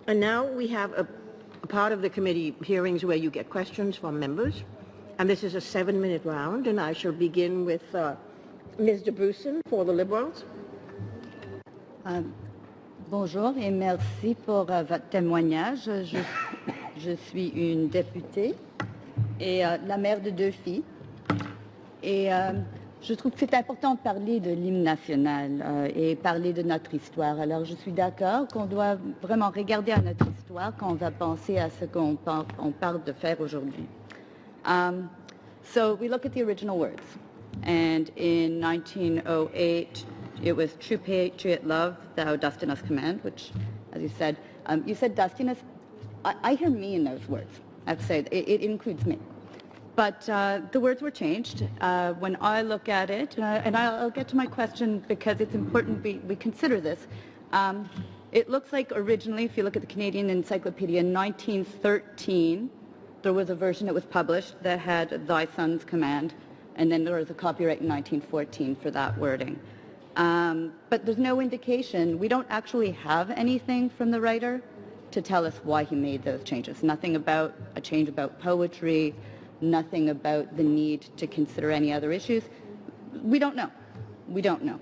And now we have a part of the committee hearings where you get questions from members. And this is a 7-minute round, and I shall begin with Ms. de Brussen for the Liberals. Bonjour et merci pour votre témoignage. Je suis une députée et la mère de 2 filles. Et je trouve que c'est important de parler de l'hymne national et parler de notre histoire. Alors je suis d'accord qu'on doit vraiment regarder à notre histoire quand on va penser à ce qu'on parle de faire aujourd'hui. So we look at the original words. And in 1908, it was true patriot love, thou dost in us command, which, as you said dost in us. I hear me in those words. I have to say, it includes me. But the words were changed. When I look at it, and I'll get to my question because it's important we consider this. It looks like originally, if you look at the Canadian Encyclopedia, in 1913, there was a version that was published that had thy son's command, and then there was a copyright in 1914 for that wording. But there's no indication. We don't actually have anything from the writer to tell us why he made those changes. Nothing about a change about poetry, nothing about the need to consider any other issues. We don't know. We don't know.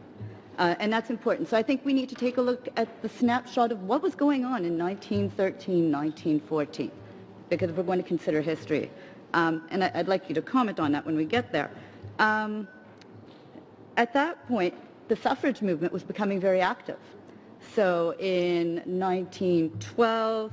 And that's important. So I think we need to take a look at the snapshot of what was going on in 1913, 1914, because we're going to consider history. And I'd like you to comment on that when we get there. At that point, the suffrage movement was becoming very active. So in 1912,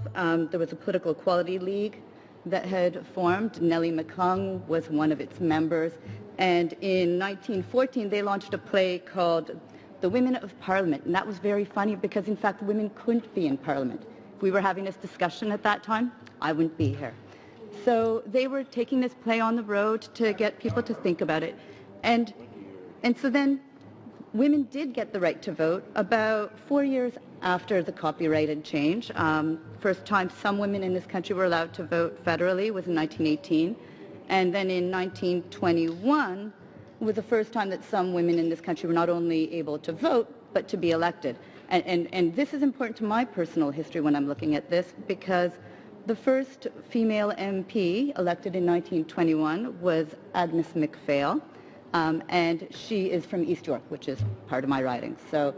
there was a political equality league that had formed. Nellie McClung was one of its members. And in 1914, they launched a play called The Women of Parliament. And that was very funny because, in fact, women couldn't be in Parliament. If we were having this discussion at that time, I wouldn't be here. So they were taking this play on the road to get people to think about it. And so then women did get the right to vote about 4 years after the copyrighted change. First time some women in this country were allowed to vote federally was in 1918. And then in 1921 was the first time that some women in this country were not only able to vote, but to be elected. And this is important to my personal history when I'm looking at this, because the first female MP elected in 1921 was Agnes MacPhail. And she is from East York, which is part of my riding. So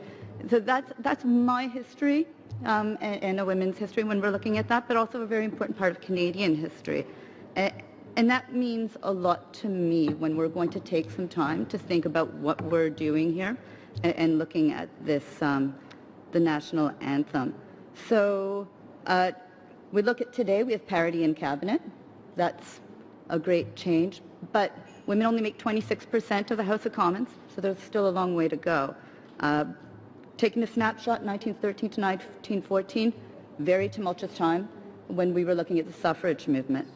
that's my history and a women's history when we're looking at that, but also a very important part of Canadian history. And that means a lot to me when we're going to take some time to think about what we're doing here and looking at this, the national anthem. So we look at today, we have parity in cabinet. That's a great change, but women only make 26% of the House of Commons, so there's still a long way to go. Taking a snapshot, 1913 to 1914, very tumultuous time when we were looking at the suffrage movement.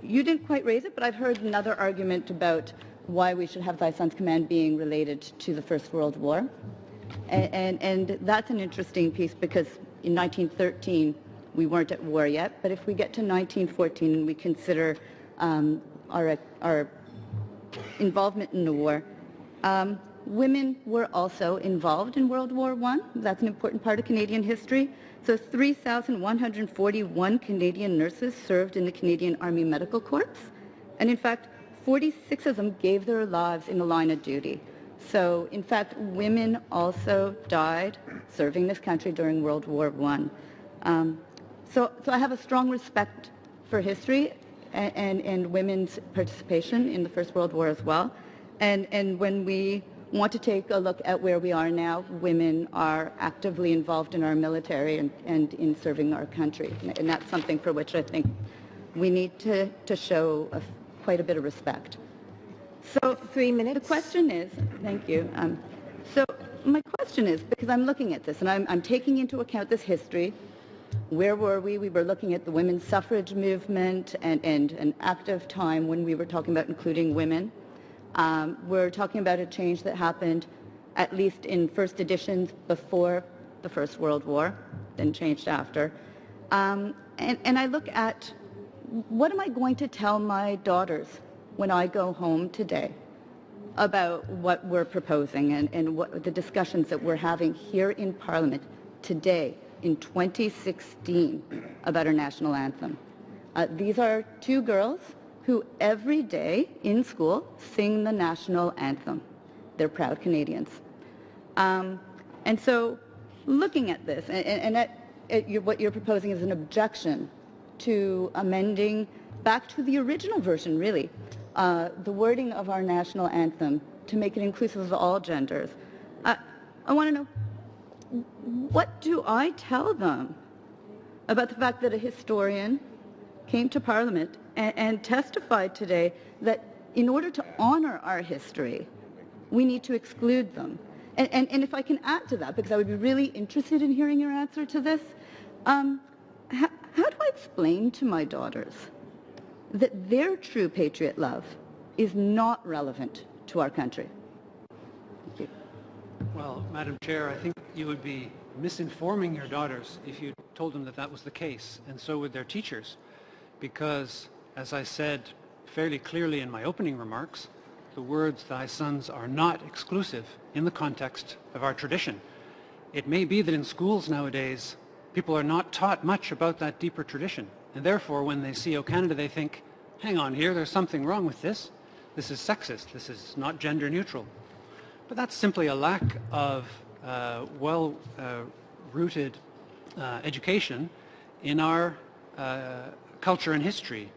You didn't quite raise it, but I've heard another argument about why we should have thy son's command being related to the First World War. And that's an interesting piece because in 1913, we weren't at war yet, but if we get to 1914 and we consider our involvement in the war, women were also involved in World War I. That's an important part of Canadian history. So 3,141 Canadian nurses served in the Canadian Army Medical Corps. And in fact, 46 of them gave their lives in the line of duty. So in fact, women also died serving this country during World War I. So I have a strong respect for history and women's participation in the First World War as well. And when we want to take a look at where we are now, women are actively involved in our military and in serving our country. And that's something for which I think we need to show quite a bit of respect. So 3 minutes. The question is, thank you. So my question is, because I'm looking at this and I'm taking into account this history. Where were we? We were looking at the women's suffrage movement and an active time when we were talking about including women. We're talking about a change that happened at least in first editions before the First World War, then changed after. And I look at what am I going to tell my daughters when I go home today about what we're proposing and what the discussions that we're having here in Parliament today in 2016 about our national anthem. These are two girls who every day in school sing the national anthem. They're proud Canadians. And so looking at this, what you're proposing is an objection to amending back to the original version, really, the wording of our national anthem to make it inclusive of all genders. I want to know, what do I tell them about the fact that a historian came to Parliament and testified today that in order to honor our history, we need to exclude them? And if I can add to that, because I would be really interested in hearing your answer to this, how do I explain to my daughters that their true patriot love is not relevant to our country? Thank you. Well, Madam Chair, I think you would be misinforming your daughters if you told them that that was the case, and so would their teachers, because, as I said fairly clearly in my opening remarks, the words "thy sons" are not exclusive in the context of our tradition. It may be that in schools nowadays, people are not taught much about that deeper tradition, and therefore when they see "O Canada," they think, hang on here, there's something wrong with this. This is sexist. This is not gender neutral. But that's simply a lack of well-rooted education in our culture and history.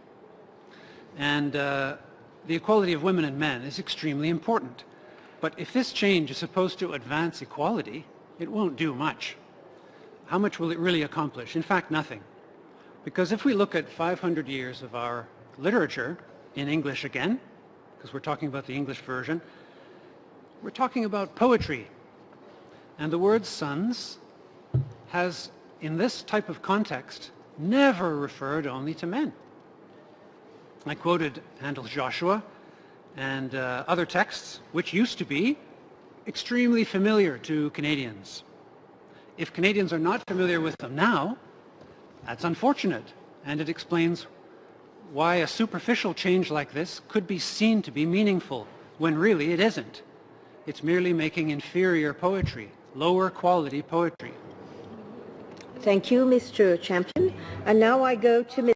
And the equality of women and men is extremely important. But if this change is supposed to advance equality, it won't do much. How much will it really accomplish? In fact, nothing. Because if we look at 500 years of our literature in English again, because we're talking about the English version, we're talking about poetry. And the word sons has, in this type of context, never referred only to men. I quoted Handel's Joshua and other texts, which used to be extremely familiar to Canadians. If Canadians are not familiar with them now, that's unfortunate, and it explains why a superficial change like this could be seen to be meaningful, when really it isn't. It's merely making inferior poetry, lower quality poetry. Thank you, Mr. Champion. And now I go to Ms.